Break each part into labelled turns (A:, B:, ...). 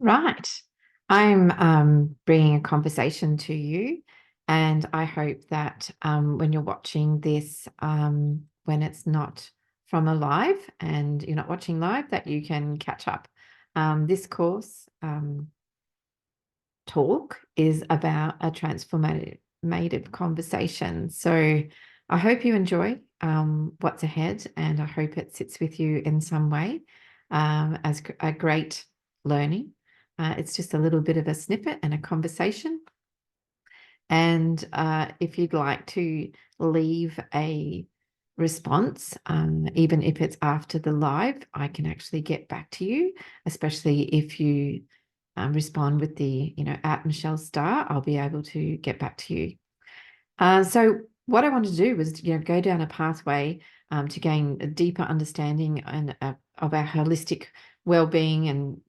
A: Right. I'm bringing a conversation to you, and I hope that when you're watching this, when it's not from a live and you're not watching live, that you can catch up. This course talk is about a transformative conversation. So I hope you enjoy what's ahead, and I hope it sits with you in some way as a great learning. It's just a little bit of a snippet and a conversation. And if you'd like to leave a response, even if it's after the live, I can actually get back to you, especially if you respond with the, at Michelle Star, I'll be able to get back to you. So what I wanted to do was, go down a pathway to gain a deeper understanding of our holistic well-being and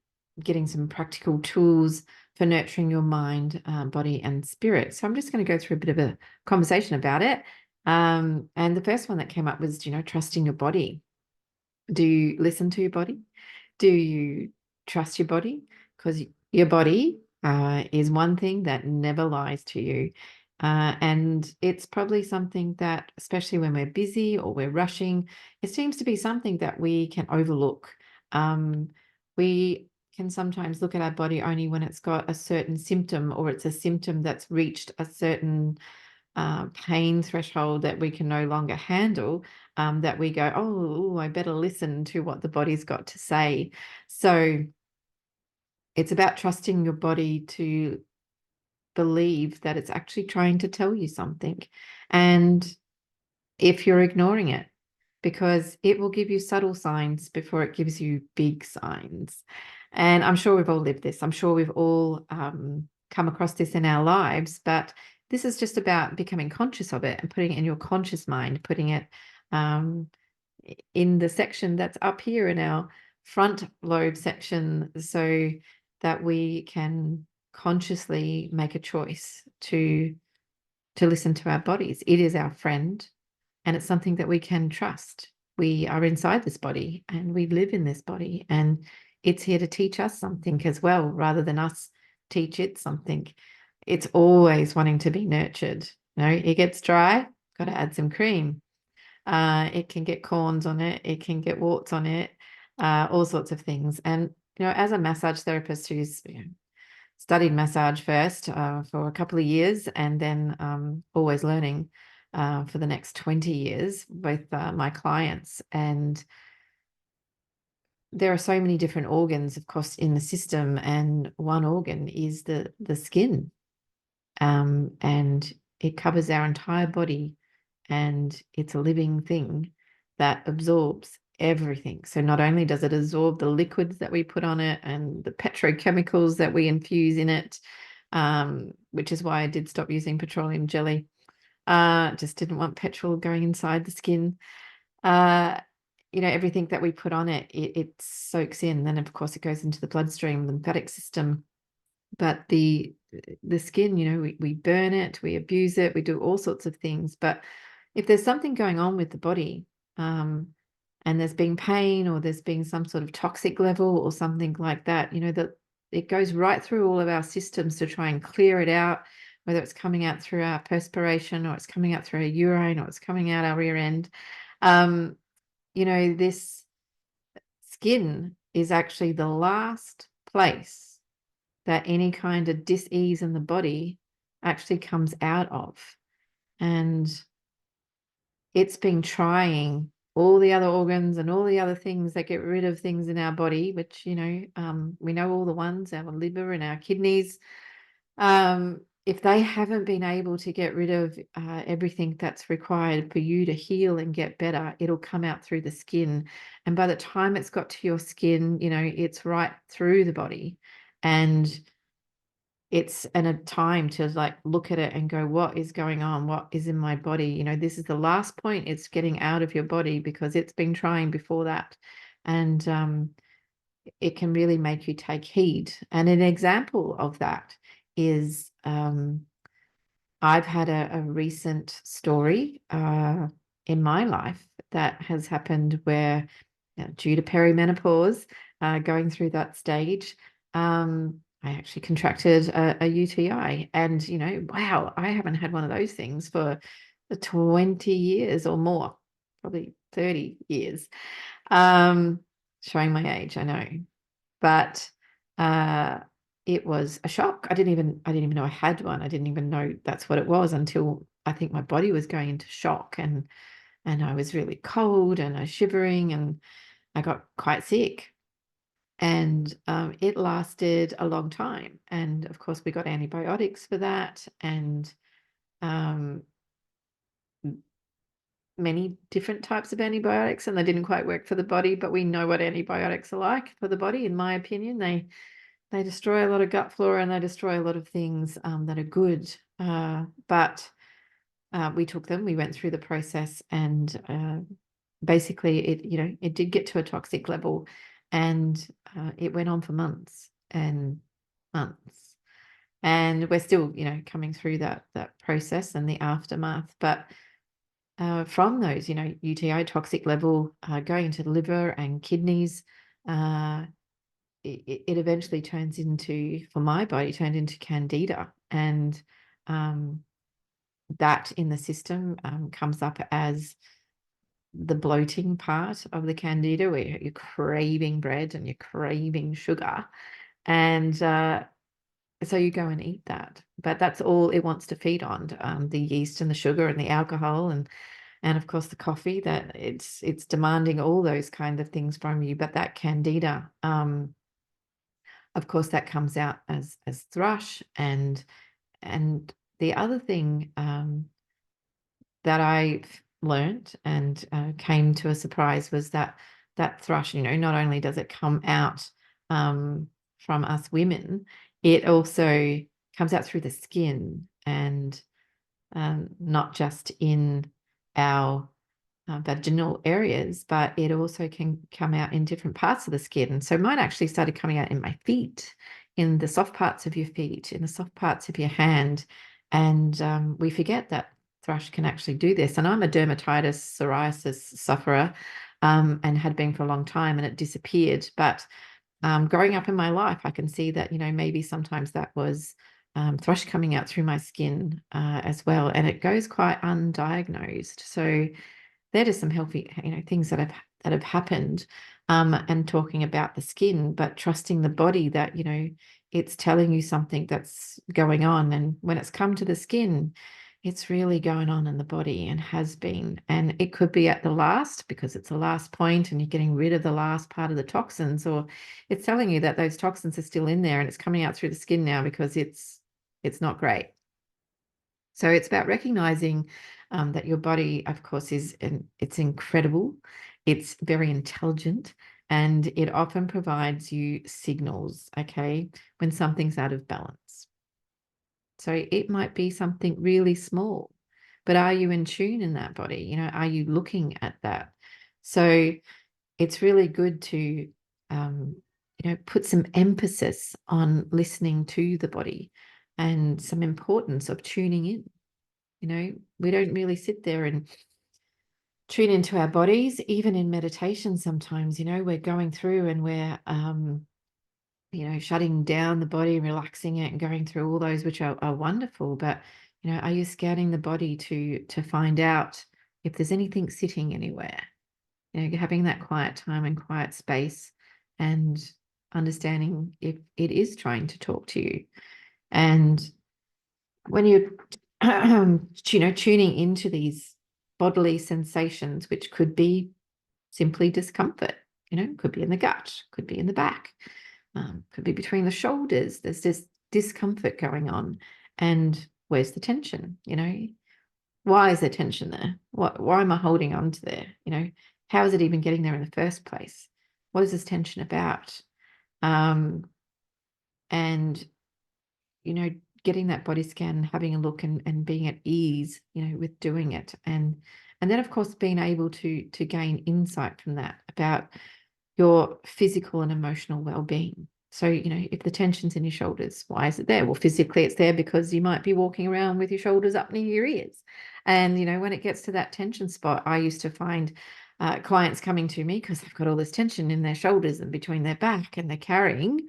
A: getting some practical tools for nurturing your mind, body, and spirit. So I'm just going to go through a bit of a conversation about it. And the first one that came up was, trusting your body. Do you listen to your body? Do you trust your body? Because your body is one thing that never lies to you. And it's probably something that, especially when we're busy or we're rushing, it seems to be something that we can overlook. We can sometimes look at our body only when it's got a certain symptom, or it's a symptom that's reached a certain pain threshold that we can no longer handle, that we go, oh, I better listen to what the body's got to say. So it's about trusting your body to believe that it's actually trying to tell you something. And if you're ignoring it, because it will give you subtle signs before it gives you big signs. And I'm sure we've all lived this. I'm sure we've all come across this in our lives, but this is just about becoming conscious of it and putting it in your conscious mind, putting it in the section that's up here in our front lobe section, so that we can consciously make a choice to listen to our bodies. It is our friend, and it's something that we can trust. We are inside this body and we live in this body, and it's here to teach us something as well, rather than us teach it something. It's always wanting to be nurtured. It gets dry, got to add some cream. It can get corns on it. It can get warts on it, all sorts of things. And, as a massage therapist who's studied massage first for a couple of years, and then always learning for the next 20 years with my clients. And there are so many different organs, of course, in the system. And one organ is the skin. And it covers our entire body. And it's a living thing that absorbs everything. So not only does it absorb the liquids that we put on it and the petrochemicals that we infuse in it, which is why I did stop using petroleum jelly. Just didn't want petrol going inside the skin. Everything that we put on it soaks in. Then, of course, it goes into the bloodstream, lymphatic system. But the skin, we burn it, we abuse it, we do all sorts of things. But if there's something going on with the body, and there's been pain, or there's been some sort of toxic level or something like that, that it goes right through all of our systems to try and clear it out, whether it's coming out through our perspiration, or it's coming out through our urine, or it's coming out our rear end. This skin is actually the last place that any kind of dis-ease in the body actually comes out of. And it's been trying all the other organs and all the other things that get rid of things in our body, which, we know all the ones, our liver and our kidneys. If they haven't been able to get rid of everything that's required for you to heal and get better, it'll come out through the skin. And by the time it's got to your skin, it's right through the body. And it's a time to look at it and go, what is going on? What is in my body? This is the last point it's getting out of your body, because it's been trying before that. And it can really make you take heed. And an example of that is I've had a recent story in my life that has happened where, due to perimenopause, going through that stage, I actually contracted a UTI, and wow, I haven't had one of those things for 20 years or more, probably 30 years. Um, Showing my age, I know, but uh, it was a shock. I didn't even know I had one. I didn't even know that's what it was until I think my body was going into shock, and I was really cold and I was shivering, and I got quite sick. And it lasted a long time. And of course, we got antibiotics for that, and um, many different types of antibiotics, and they didn't quite work for the body. But we know what antibiotics are like for the body. In my opinion, they destroy a lot of gut flora, and they destroy a lot of things that are good. But we took them. We went through the process, and basically, it did get to a toxic level, and it went on for months and months. And we're still, coming through that process and the aftermath. But from those, UTI toxic level going into the liver and kidneys, uh, it eventually turns into, for my body, turned into candida. And um, that in the system comes up as the bloating part of the candida, where you're craving bread and you're craving sugar. And so you go and eat that. But that's all it wants to feed on, the yeast and the sugar and the alcohol, and of course the coffee, that it's demanding all those kind of things from you. But that candida, of course, that comes out as thrush. And the other thing that I learned and came to a surprise was that thrush, not only does it come out from us women, it also comes out through the skin, and not just in our vaginal areas, but it also can come out in different parts of the skin. So mine actually started coming out in my feet, in the soft parts of your feet, in the soft parts of your hand. And we forget that thrush can actually do this. And I'm a dermatitis psoriasis sufferer, and had been for a long time, and it disappeared. But growing up in my life, I can see that, maybe sometimes that was thrush coming out through my skin as well. And it goes quite undiagnosed. So they're just some healthy, things that have happened. And talking about the skin, but trusting the body that, it's telling you something that's going on. And when it's come to the skin, it's really going on in the body, and has been. And it could be at the last, because it's the last point and you're getting rid of the last part of the toxins, or it's telling you that those toxins are still in there and it's coming out through the skin now because it's not great. So it's about recognizing that your body, of course, it's incredible. It's very intelligent, and it often provides you signals, okay, when something's out of balance. So it might be something really small, but are you in tune in that body? Are you looking at that? So it's really good to, put some emphasis on listening to the body, and some importance of tuning in. We don't really sit there and tune into our bodies, even in meditation. Sometimes, we're going through and we're, shutting down the body, relaxing it, and going through all those, which are wonderful. But, are you scanning the body to find out if there's anything sitting anywhere? Having that quiet time and quiet space, and understanding if it is trying to talk to you. And when you're tuning into these bodily sensations, which could be simply discomfort, could be in the gut, could be in the back, could be between the shoulders. There's this discomfort going on. And where's the tension? Why is there tension there? Why am I holding on to there? How is it even getting there in the first place? What is this tension about? And getting that body scan, having a look, and being at ease, with doing it. And then, of course, being able to gain insight from that about your physical and emotional well-being. So, if the tension's in your shoulders, why is it there? Well, physically it's there because you might be walking around with your shoulders up near your ears. And, when it gets to that tension spot, I used to find clients coming to me because they've got all this tension in their shoulders and between their back, and they're carrying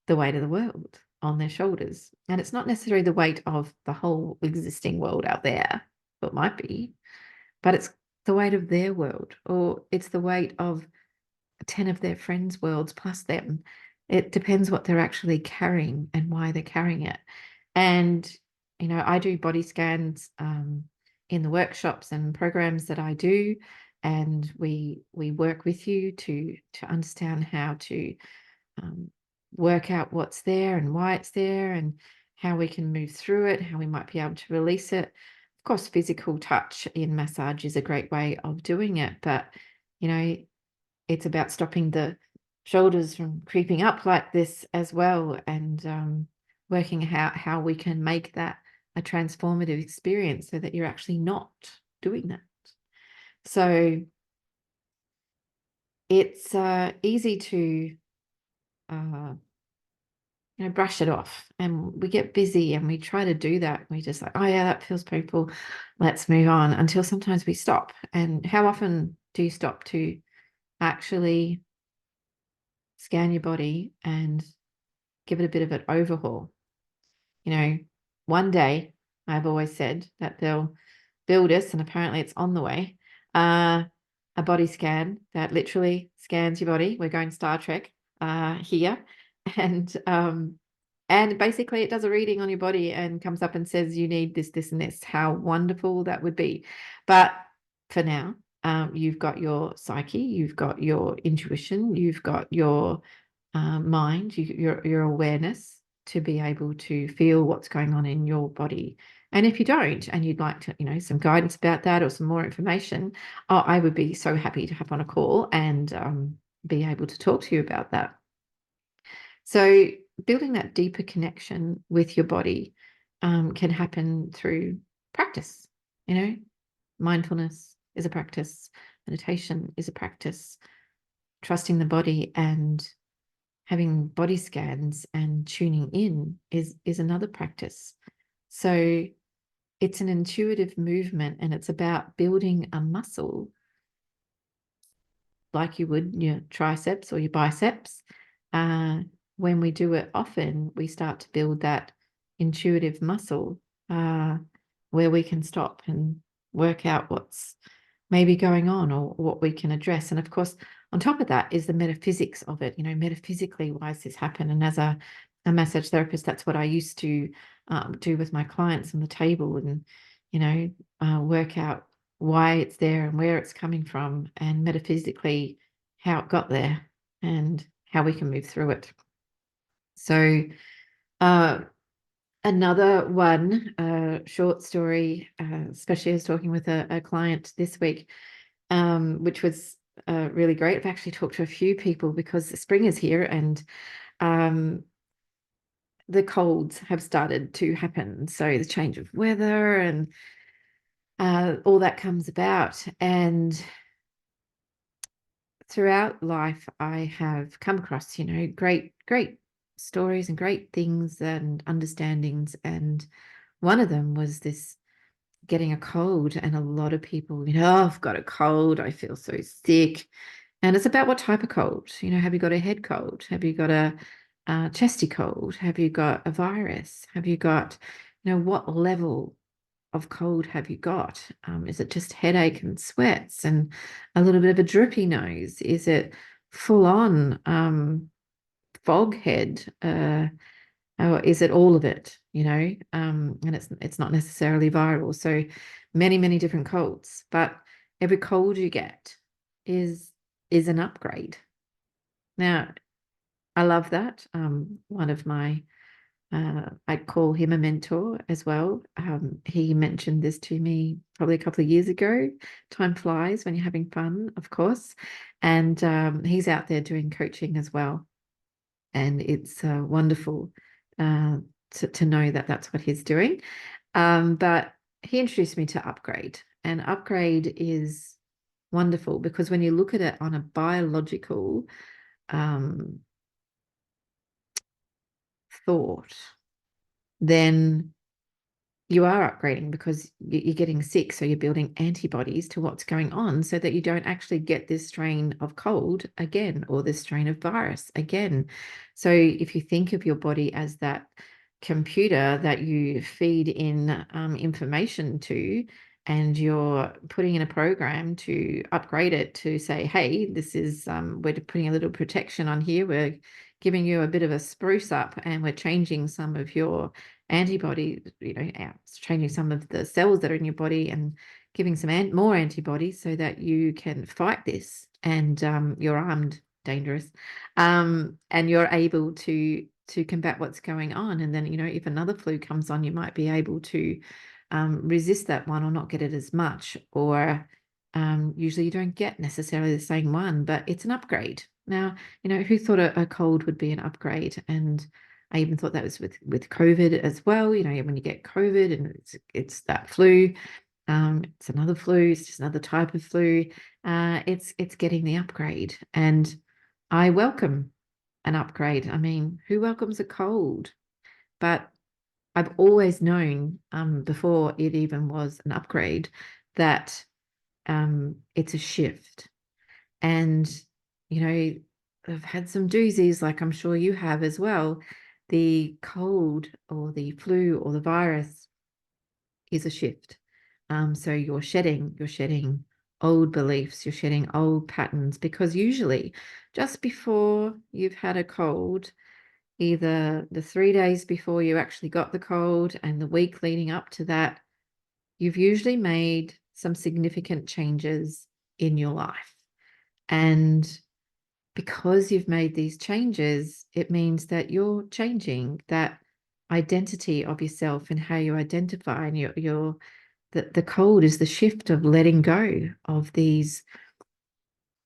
A: the weight of the world on their shoulders. And it's not necessarily the weight of the whole existing world out there, it might be, but it's the weight of their world, or it's the weight of 10 of their friends' worlds plus them. It depends what they're actually carrying and why they're carrying it. And, I do body scans in the workshops and programs that I do. And we work with you to understand how to um, work out what's there and why it's there and how we can move through it, how we might be able to release it. Of course, physical touch in massage is a great way of doing it, but it's about stopping the shoulders from creeping up like this as well, and working out how we can make that a transformative experience so that you're actually not doing that. So it's easy to brush it off, and we get busy and we try to do that. We just like, oh yeah, that feels painful, let's move on, until sometimes we stop. And how often do you stop to actually scan your body and give it a bit of an overhaul? One day, I've always said that they'll build us, and apparently it's on the way, a body scan that literally scans your body. We're going Star Trek here. And basically it does a reading on your body and comes up and says you need this, this, and this. How wonderful that would be. But for now, you've got your psyche, you've got your intuition, you've got your mind, your awareness to be able to feel what's going on in your body. And if you don't, and you'd like to, some guidance about that or some more information, I would be so happy to have on a call and be able to talk to you about that. So building that deeper connection with your body can happen through practice. Mindfulness is a practice. Meditation is a practice. Trusting the body and having body scans and tuning in is another practice. So it's an intuitive movement, and it's about building a muscle like you would your triceps or your biceps. When we do it often, we start to build that intuitive muscle where we can stop and work out what's maybe going on or what we can address. And of course, on top of that is the metaphysics of it. Metaphysically, why does this happen? And as a massage therapist, that's what I used to do with my clients on the table, and work out why it's there and where it's coming from, and metaphysically how it got there and how we can move through it. So another one, short story, especially I was talking with a client this week, which was really great. I've actually talked to a few people because spring is here, and the colds have started to happen. So the change of weather and all that comes about. And throughout life, I have come across, great, great stories and great things and understandings. And one of them was this getting a cold. And a lot of people, oh, I've got a cold, I feel so sick. And it's about what type of cold. Have you got a head cold? Have you got a chesty cold? Have you got a virus? Have you got, what level of cold have you got? Is it just headache and sweats and a little bit of a drippy nose? Is it full on fog head? Or is it all of it? And it's not necessarily viral. So many, many different colds, but every cold you get is an upgrade. Now, I love that. One of my I call him a mentor as well. He mentioned this to me probably a couple of years ago. Time flies when you're having fun, of course. And he's out there doing coaching as well. And it's wonderful to know that that's what he's doing. But he introduced me to Upgrade. And Upgrade is wonderful because when you look at it on a biological thought, then you are upgrading because you're getting sick. So you're building antibodies to what's going on so that you don't actually get this strain of cold again or this strain of virus again. So if you think of your body as that computer that you feed in information to, and you're putting in a program to upgrade it to say, hey, this is, we're putting a little protection on here. We're giving you a bit of a spruce up, and we're changing some of your antibodies, changing some of the cells that are in your body and giving some more antibodies so that you can fight this, and you're armed, dangerous, and you're able to combat what's going on. And then, if another flu comes on, you might be able to resist that one or not get it as much, or usually you don't get necessarily the same one, but it's an upgrade. Now, who thought a cold would be an upgrade? And I even thought that was with COVID as well. When you get COVID and it's that flu, it's another flu, it's just another type of flu. It's getting the upgrade, and I welcome an upgrade. I mean, who welcomes a cold? But I've always known, before it even was an upgrade, that it's a shift. And, I've had some doozies, like I'm sure you have as well. The cold or the flu or the virus is a shift. So you're shedding old beliefs, you're shedding old patterns, because usually just before you've had a cold, either the 3 days before you actually got the cold and the week leading up to that, you've usually made some significant changes in your life. And because you've made these changes, it means that you're changing that identity of yourself and how you identify. And the cold is the shift of letting go of these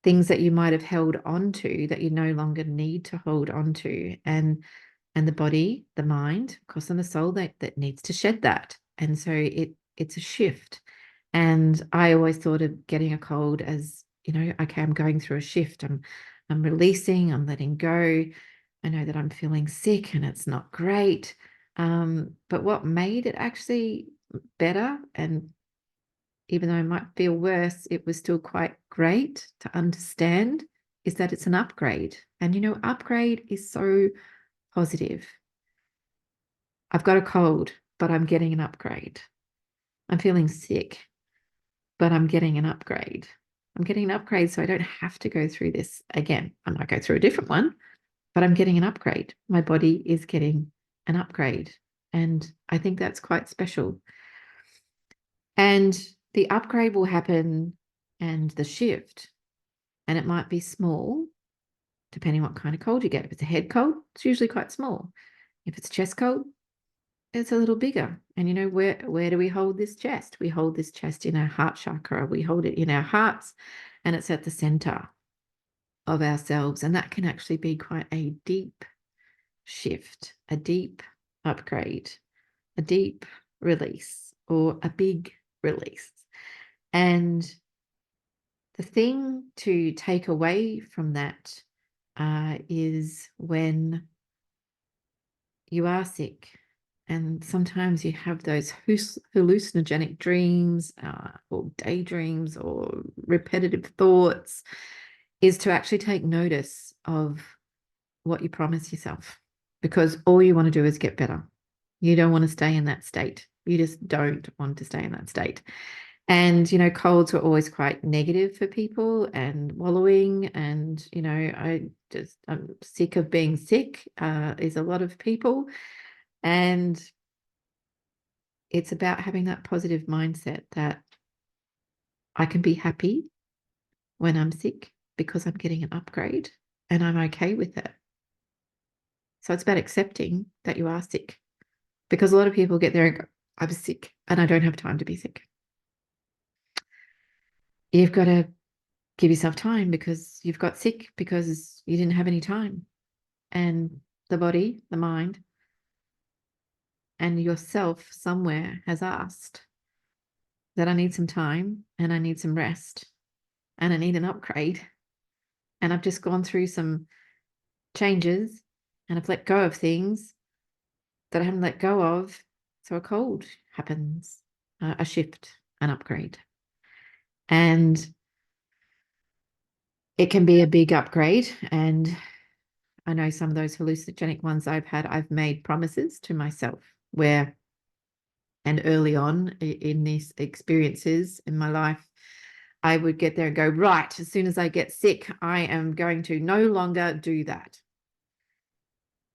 A: things that you might have held on to that you no longer need to hold on to. And the body, the mind, of course, and the soul that needs to shed that. And so it's a shift. And I always thought of getting a cold as, okay, I'm going through a shift. I'm releasing, I'm letting go. I know that I'm feeling sick and it's not great. But what made it actually better, and even though it might feel worse, it was still quite great to understand, is that it's an upgrade. And upgrade is so positive. I've got a cold, but I'm getting an upgrade. I'm feeling sick, but I'm getting an upgrade. I'm getting an upgrade so I don't have to go through this again. I might go through a different one, but I'm getting an upgrade. My body is getting an upgrade. And I think that's quite special. And the upgrade will happen, and the shift, and it might be small, depending what kind of cold you get. If it's a head cold, it's usually quite small. If it's a chest cold, it's a little bigger. And where do we hold this chest? We hold this chest in our heart chakra. We hold it in our hearts, and it's at the center of ourselves. And that can actually be quite a deep shift, a deep upgrade, a deep release, or a big release. And the thing to take away from that is when you are sick, and sometimes you have those hallucinogenic dreams, or daydreams, or repetitive thoughts, is to actually take notice of what you promise yourself, because all you want to do is get better. You don't want to stay in that state. You just don't want to stay in that state. And, colds were always quite negative for people, and wallowing. And, I'm sick of being sick, is a lot of people. And it's about having that positive mindset that I can be happy when I'm sick because I'm getting an upgrade and I'm okay with it. So it's about accepting that you are sick, because a lot of people get there and go, I'm sick and I don't have time to be sick. You've got to give yourself time, because you've got sick because you didn't have any time. And the body, the mind, and yourself somewhere has asked that I need some time, and I need some rest, and I need an upgrade. And I've just gone through some changes, and I've let go of things that I haven't let go of. So a cold happens, a shift, an upgrade. And it can be a big upgrade. And I know some of those hallucinogenic ones I've made promises to myself where, and early on in these experiences in my life, I would get there and go, right, as soon as I get sick, I am going to no longer do that.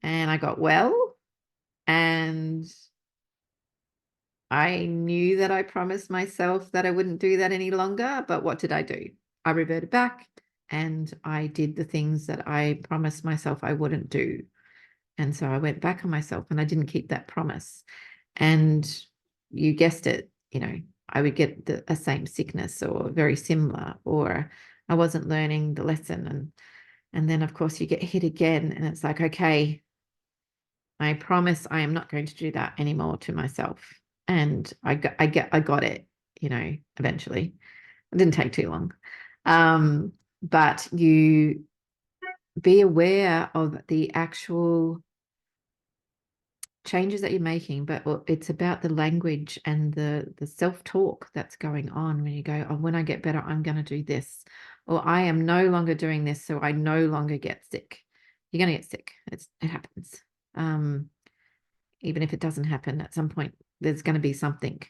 A: And I got well, and I knew that I promised myself that I wouldn't do that any longer. But what did I do? I reverted back and I did the things that I promised myself I wouldn't do. And so I went back on myself and I didn't keep that promise. And you guessed it, I would get a same sickness or very similar, or I wasn't learning the lesson. And then, of course, you get hit again and it's like, okay, I promise I am not going to do that anymore to myself. And I got it, eventually. It didn't take too long. But you be aware of the actual changes that you're making, but it's about the language and the self-talk that's going on when you go, oh, when I get better, I'm going to do this, or I am no longer doing this, so I no longer get sick. You're going to get sick. It happens. Even if it doesn't happen at some point, there's going to be something.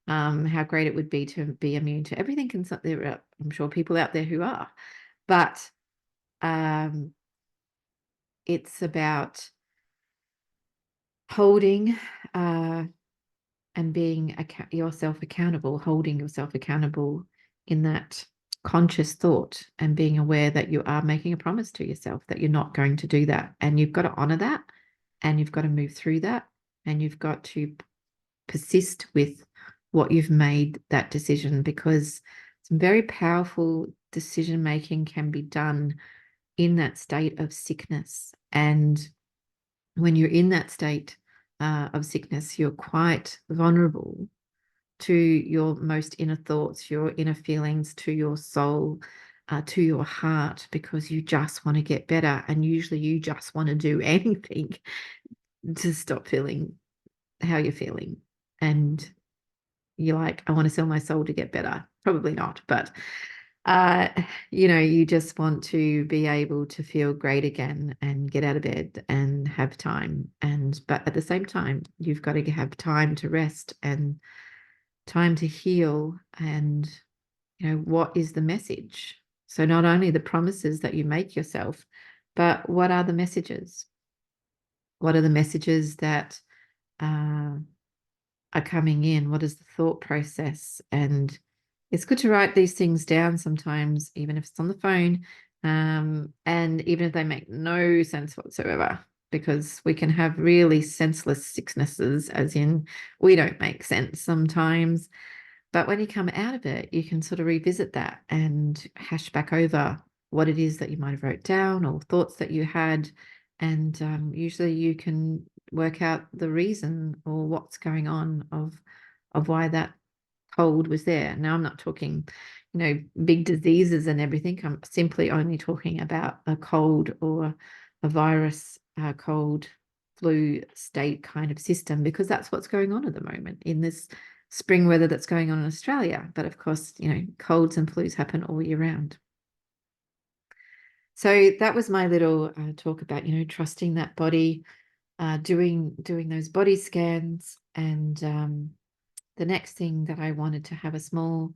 A: How great it would be to be immune to everything. I'm sure people out there who are, but it's about holding and being yourself accountable, holding yourself accountable in that conscious thought and being aware that you are making a promise to yourself that you're not going to do that. And you've got to honor that, and you've got to move through that, and you've got to persist with what you've made that decision, because some very powerful decision making can be done in that state of sickness. And when you're in that state of sickness, you're quite vulnerable to your most inner thoughts, your inner feelings, to your soul, to your heart, because you just want to get better. And usually you just want to do anything to stop feeling how you're feeling. And you're like, I want to sell my soul to get better. Probably not, but you just want to be able to feel great again and get out of bed and have time. But at the same time, you've got to have time to rest and time to heal. And, what is the message? So not only the promises that you make yourself, but what are the messages? What are the messages that are coming in? What is the thought process? And it's good to write these things down sometimes, even if it's on the phone, and even if they make no sense whatsoever, because we can have really senseless sicknesses, as in we don't make sense sometimes. But when you come out of it, you can sort of revisit that and hash back over what it is that you might have wrote down or thoughts that you had. And usually you can work out the reason or what's going on of why that cold was there. Now, I'm not talking, big diseases and everything. I'm simply only talking about a cold or a virus, cold, flu state kind of system, because that's what's going on at the moment in this spring weather that's going on in Australia. But of course, colds and flus happen all year round. So that was my little talk about, trusting that body, doing those body scans. And the next thing that I wanted to have a small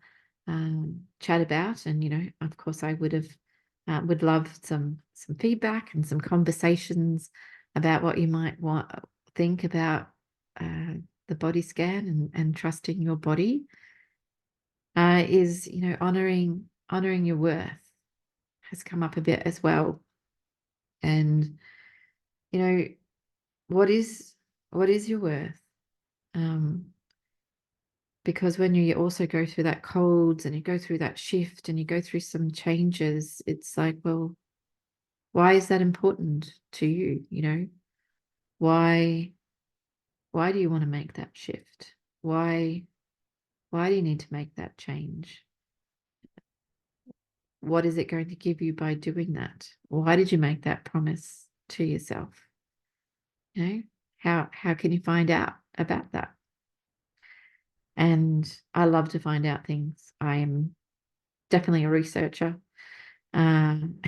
A: chat about, and of course, I would love some feedback and some conversations about what you might think about the body scan and trusting your body, is honoring your worth has come up a bit as well. And what is your worth? Because when you also go through that colds and you go through that shift and you go through some changes, it's like, well, why is that important to you? Why do you want to make that shift? Why do you need to make that change? What is it going to give you by doing that? Why did you make that promise to yourself? How can you find out about that? And I love to find out things. I am definitely a researcher, and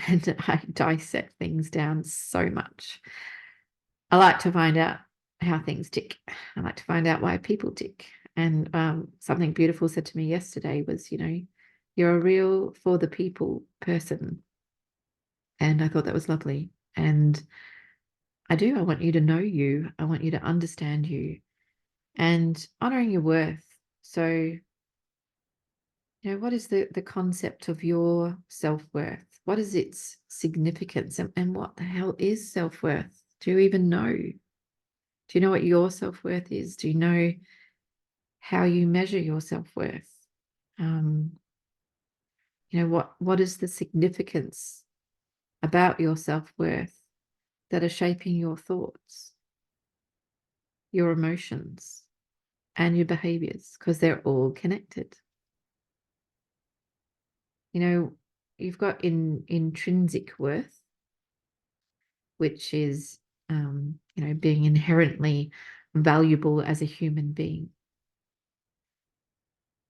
A: I dissect things down so much. I like to find out how things tick. I like to find out why people tick. And something beautiful said to me yesterday was, you're a real for the people person. And I thought that was lovely. And I want you to know you. I want you to understand you and honoring your worth. So, what is the concept of your self-worth? What is its significance? And what the hell is self-worth? Do you even know? Do you know what your self-worth is? Do you know how you measure your self-worth? Um, what is the significance about your self-worth that are shaping your thoughts, your emotions, and your behaviors? Because they're all connected. You've got intrinsic worth, which is being inherently valuable as a human being.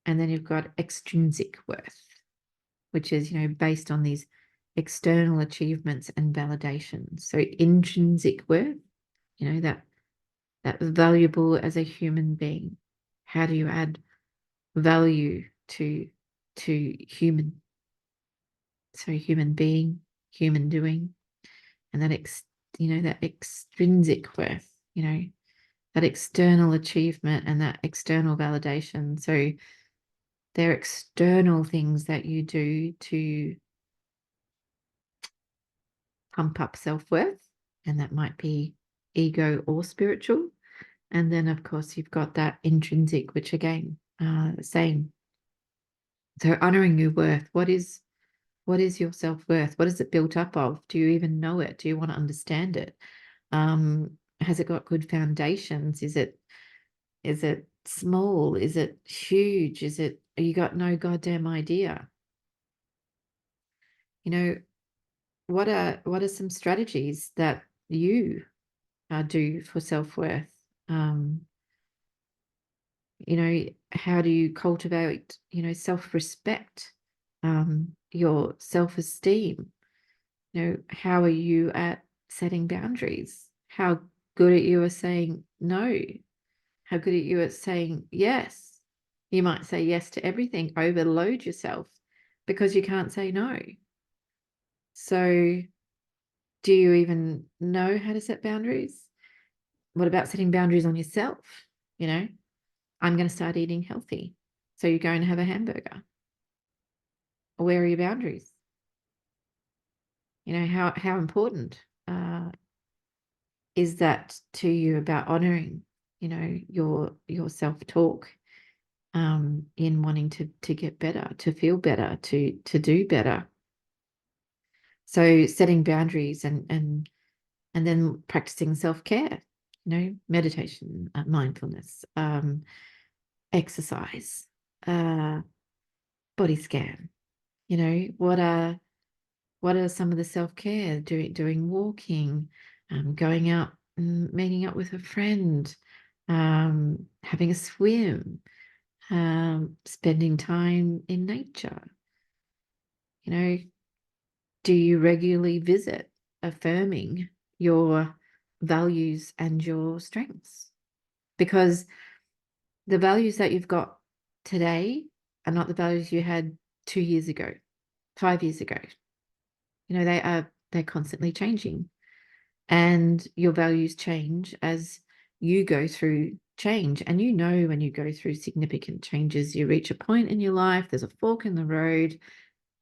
A: And then you've got extrinsic worth, which is, based on these external achievements and validations. So intrinsic worth, that valuable as a human being. How do you add value to human? So human being, human doing, and that extrinsic worth, that external achievement and that external validation. So they're external things that you do to pump up self-worth, and that might be ego or spiritual. And then, of course, you've got that intrinsic, which again, same. So honoring your worth. What is your self-worth? What is it built up of? Do you even know it? Do you want to understand it? Has it got good foundations? Is it small? Is it huge? You got no goddamn idea? What are some strategies that you do for self-worth? How do you cultivate, self-respect, your self-esteem? How are you at setting boundaries? How good are you at saying no? How good are you at saying yes? You might say yes to everything, overload yourself because you can't say no. So, do you even know how to set boundaries? What about setting boundaries on yourself? I'm going to start eating healthy. So you go and have a hamburger. Where are your boundaries? How important is that to you about honoring, your self-talk, in wanting to get better, to feel better, to do better. So setting boundaries and then practicing self-care, meditation, mindfulness, exercise, body scan. What are some of the self-care? Doing walking, going out and meeting up with a friend, having a swim, spending time in nature. Do you regularly visit, affirming your values and your strengths? Because the values that you've got today are not the values you had 2 years ago, 5 years ago. They're constantly changing, and your values change as you go through change. And when you go through significant changes, you reach a point in your life, there's a fork in the road,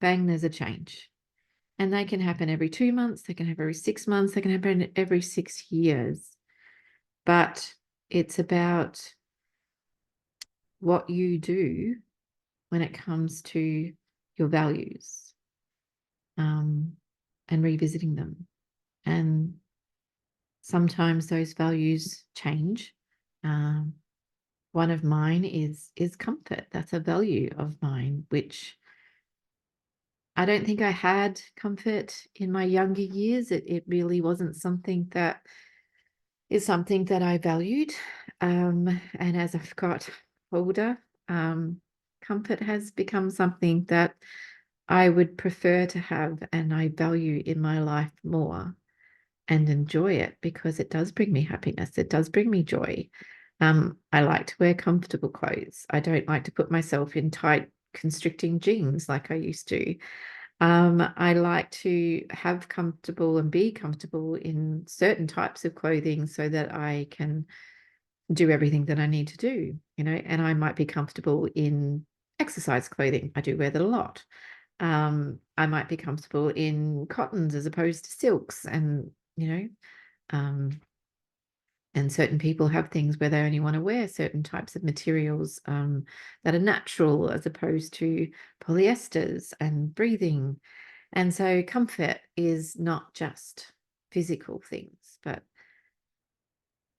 A: bang, there's a change. And they can happen every 2 months, they can happen every 6 months, they can happen every 6 years. But it's about what you do when it comes to your values, and revisiting them. And sometimes those values change. One of mine is comfort. That's a value of mine, which I don't think I had comfort in my younger years. It really wasn't something that I valued. And as I've got older, Comfort has become something that I would prefer to have and I value in my life more and enjoy it because it does bring me happiness. It does bring me joy. I like to wear comfortable clothes. I don't like to put myself in tight, constricting jeans like I used to. I like to have comfortable and be comfortable in certain types of clothing so that I can do everything that I need to do, and I might be comfortable in exercise clothing. I do wear that a lot. I might be comfortable in cottons as opposed to silks, um, and certain people have things where they only want to wear certain types of materials that are natural as opposed to polyesters and breathing. And so comfort is not just physical things, but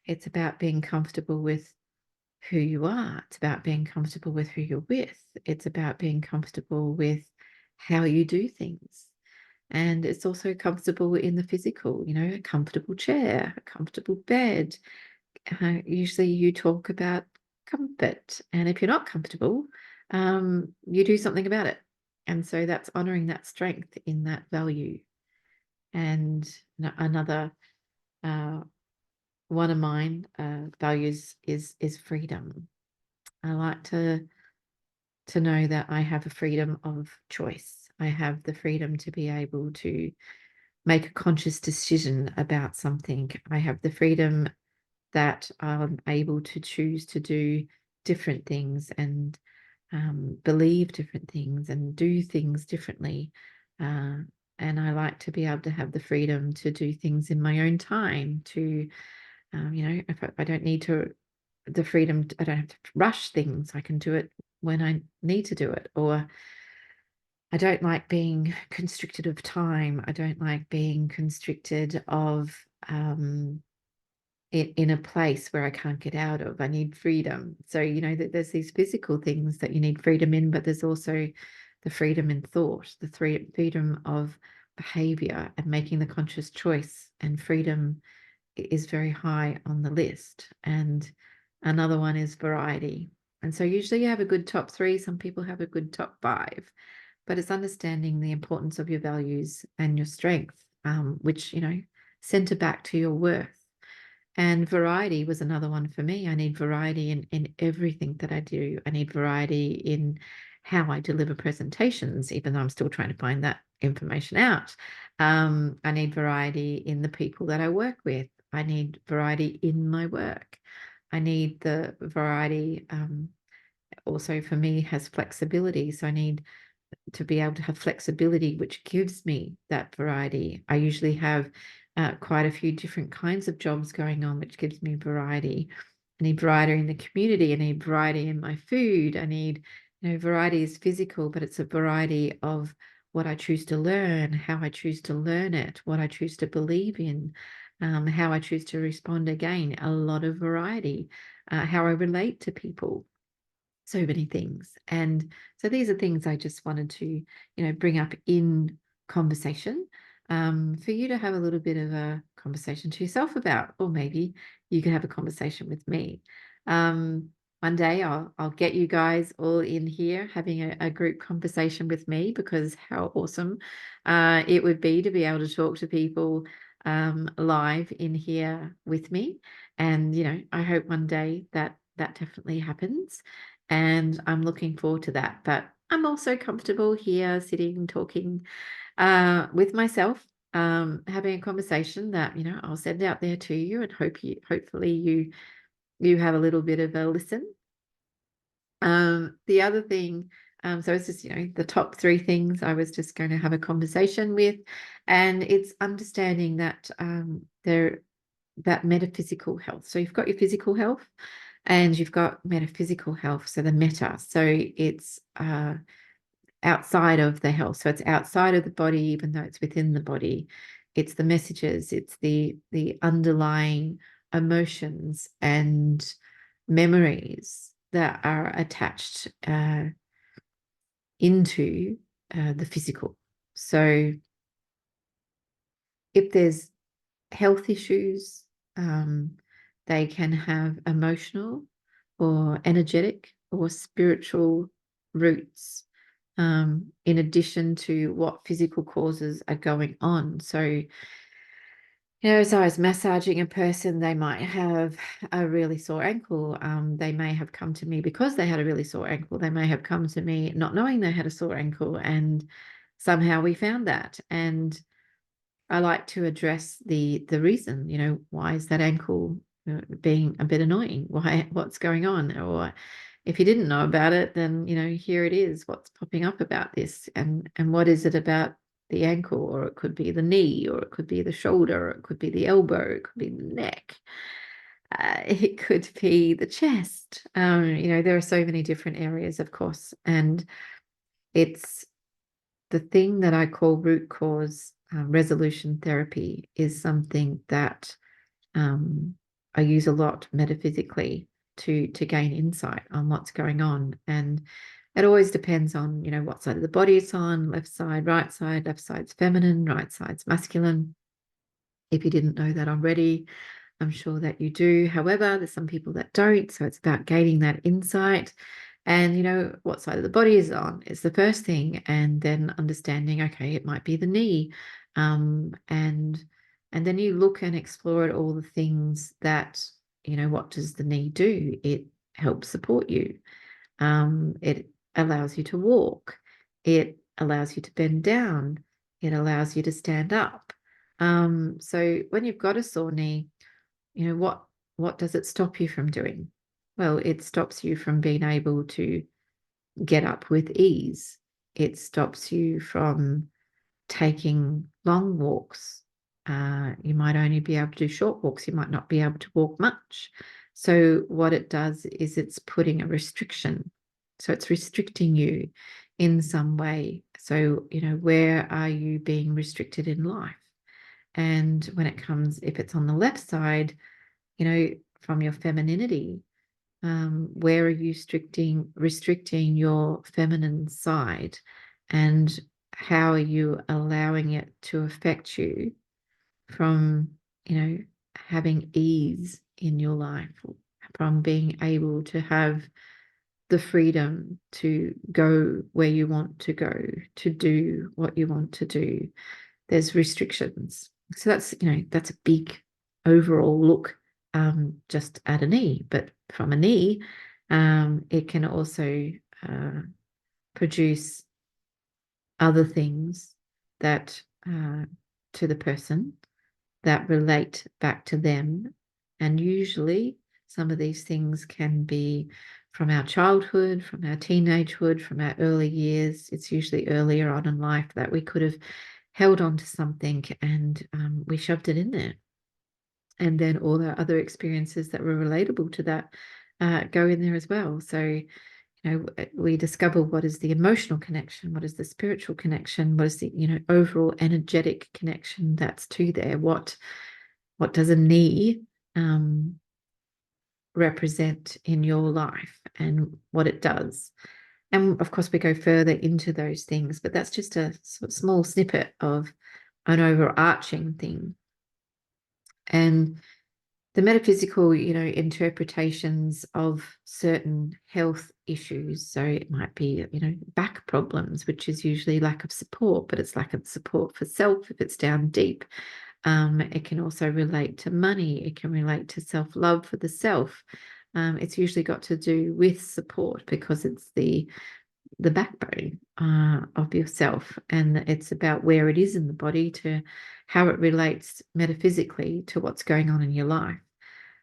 A: it's about being comfortable with who you are. It's about being comfortable with who you're with. It's about being comfortable with how you do things. And it's also comfortable in the physical, a comfortable chair, a comfortable bed. Usually you talk about comfort. And if you're not comfortable, you do something about it. And so that's honoring that strength in that value. And another one of mine values is freedom. I like to know that I have a freedom of choice. I have the freedom to be able to make a conscious decision about something. I have the freedom that I'm able to choose to do different things and believe different things and do things differently. Uh, and I like to be able to have the freedom to do things in my own time, to, if I don't need to, the freedom, I don't have to rush things. I can do it when I need to do it. Or I don't like being constricted of time. I don't like being constricted of in a place where I can't get out of. I need freedom. So, that there's these physical things that you need freedom in, but there's also the freedom in thought, the freedom of behavior and making the conscious choice. And freedom is very high on the list. And another one is variety. And so usually you have a good top three. Some people have a good top five, but it's understanding the importance of your values and your strength, which, center back to your worth. And variety was another one for me. I need variety in everything that I do. I need variety in how I deliver presentations, even though I'm still trying to find that information out. I need variety in the people that I work with. I need variety in my work. I need the variety also for me has flexibility. So I need to be able to have flexibility, which gives me that variety. I usually have quite a few different kinds of jobs going on, which gives me variety. I need variety in the community. I need variety in my food. I need, variety is physical, but it's a variety of what I choose to learn, how I choose to learn it, what I choose to believe in, how I choose to respond again, a lot of variety, how I relate to people, so many things. And so these are things I just wanted to, bring up in conversation, for you to have a little bit of a conversation to yourself about, or maybe you can have a conversation with me. One day I'll get you guys all in here having a group conversation with me, because how awesome it would be to be able to talk to people live in here with me. And, I hope one day that definitely happens. And I'm looking forward to that. But I'm also comfortable here sitting, talking with myself, having a conversation that, I'll send out there to you, and hopefully you have a little bit of a listen. The other thing, so it's just, the top three things I was just going to have a conversation with, and it's understanding that that metaphysical health. So you've got your physical health and you've got metaphysical health. So the meta, so it's outside of the health. So it's outside of the body, even though it's within the body. It's the messages, it's the underlying emotions and memories that are attached into the physical. So if there's health issues, they can have emotional or energetic or spiritual roots, in addition to what physical causes are going on. So, as I was massaging a person, they might have a really sore ankle. They may have come to me because they had a really sore ankle. They may have come to me not knowing they had a sore ankle, and somehow we found that. And I like to address the reason, why is that ankle being a bit annoying? What's going on? Or if you didn't know about it, then, here it is, what's popping up about this, and what is it about the ankle? Or it could be the knee, or it could be the shoulder, or it could be the elbow, it could be the neck. It could be the chest. There are so many different areas, of course, and it's the thing that I call root cause resolution therapy is something that I use a lot metaphysically to gain insight on what's going on. And it always depends on, what side of the body it's on, left side, right side, left side's feminine, right side's masculine. If you didn't know that already, I'm sure that you do. However, there's some people that don't. So it's about gaining that insight. And, what side of the body is on is the first thing. And then understanding, okay, it might be the knee. And then you look and explore at all the things that, what does the knee do? It helps support you. It allows you to walk. It allows you to bend down. It allows you to stand up. So when you've got a sore knee, what does it stop you from doing? Well, it stops you from being able to get up with ease. It stops you from taking long walks. You might only be able to do short walks. You might not be able to walk much. So what it does is it's putting a restriction. So it's restricting you in some way. So, where are you being restricted in life? And when it comes, if it's on the left side, from your femininity, where are you restricting your feminine side, and how are you allowing it to affect you from, having ease in your life, from being able to have the freedom to go where you want to go, to do what you want to do. There's restrictions. So that's a big overall look, just at a knee. But from a knee, it can also produce other things that to the person that relate back to them. And usually some of these things can be from our childhood, from our teenagehood, from our early years. It's usually earlier on in life that we could have held on to something, and we shoved it in there. And then all our other experiences that were relatable to that go in there as well. So, we discover what is the emotional connection, what is the spiritual connection, what is the, overall energetic connection that's to there. What does a knee represent in your life, and what it does? And of course, we go further into those things, but that's just a small snippet of an overarching thing. And the metaphysical, interpretations of certain health issues. So it might be, back problems, which is usually lack of support, but it's lack of support for self if it's down deep. It can also relate to money. It can relate to self-love for the self. It's usually got to do with support, because it's the backbone of yourself, and it's about where it is in the body, to how it relates metaphysically to what's going on in your life.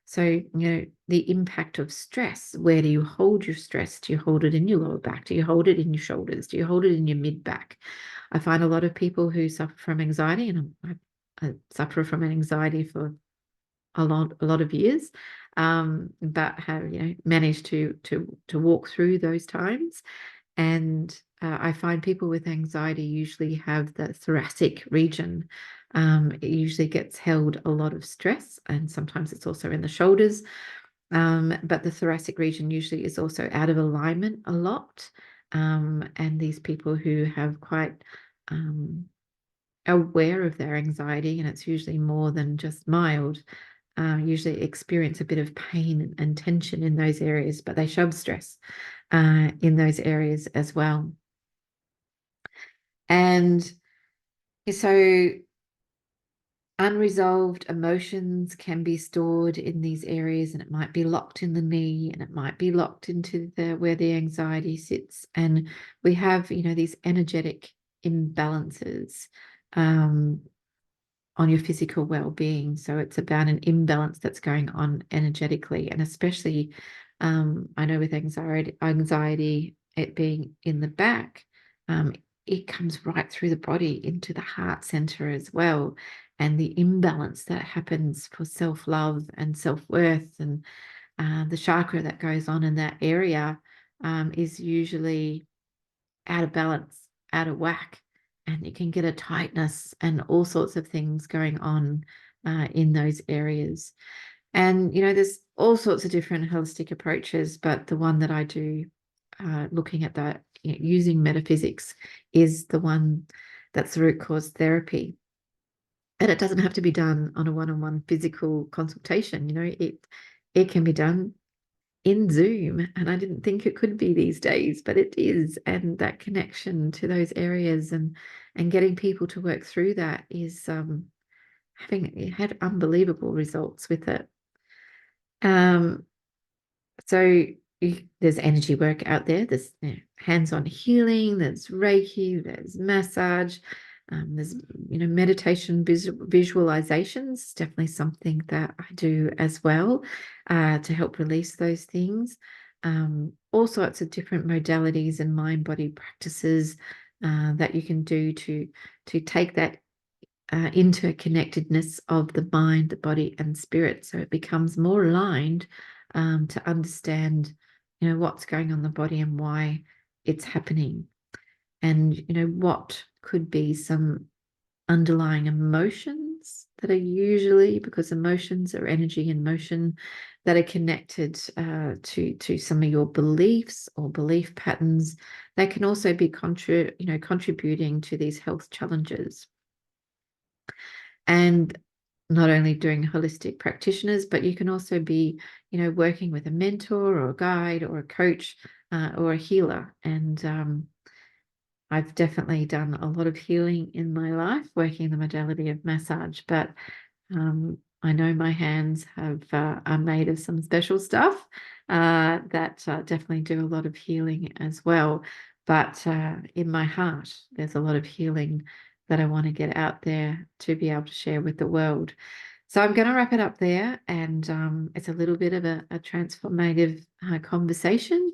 A: So, the impact of stress, where do you hold your stress? Do you hold it in your lower back? Do you hold it in your shoulders? Do you hold it in your mid back? I find a lot of people who suffer from anxiety, and I suffer from anxiety for a lot of years, but have, managed to walk through those times. And I find people with anxiety usually have the thoracic region. It usually gets held a lot of stress, and sometimes it's also in the shoulders. But the thoracic region usually is also out of alignment a lot. And these people who have quite aware of their anxiety, and it's usually more than just mild, usually experience a bit of pain and tension in those areas, but they shove stress. in those areas as well. And so unresolved emotions can be stored in these areas, and it might be locked in the knee, and it might be locked into where the anxiety sits. And we have, these energetic imbalances on your physical well-being. So it's about an imbalance that's going on energetically, and especially I know with anxiety, it being in the back, it comes right through the body into the heart center as well. And the imbalance that happens for self-love and self-worth and the chakra that goes on in that area is usually out of balance, out of whack, and you can get a tightness and all sorts of things going on in those areas. And, there's all sorts of different holistic approaches, but the one that I do, looking at that, using metaphysics, is the one that's the root cause therapy. And it doesn't have to be done on a one-on-one physical consultation. It can be done in Zoom, and I didn't think it could be these days, but it is. And that connection to those areas and getting people to work through that is having had unbelievable results with it. So there's energy work out there. There's hands-on healing. There's Reiki. There's massage. There's meditation, visualizations. Definitely something that I do as well to help release those things. All sorts of different modalities and mind-body practices that you can do to take that interconnectedness of the mind, the body, and spirit, so it becomes more aligned to understand, what's going on in the body and why it's happening, and what could be some underlying emotions that are usually, because emotions are energy and motion, that are connected to some of your beliefs or belief patterns. They can also be contributing to these health challenges. And not only doing holistic practitioners, but you can also be, working with a mentor or a guide or a coach or a healer. And I've definitely done a lot of healing in my life, working the modality of massage, but I know my hands are made of some special stuff that definitely do a lot of healing as well. But in my heart, there's a lot of healing that I want to get out there to be able to share with the world. So I'm going to wrap it up there, and it's a little bit of a transformative conversation,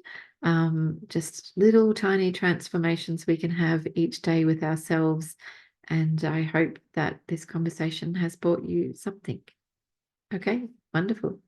A: just little tiny transformations we can have each day with ourselves. And I hope that this conversation has brought you something. Okay, wonderful.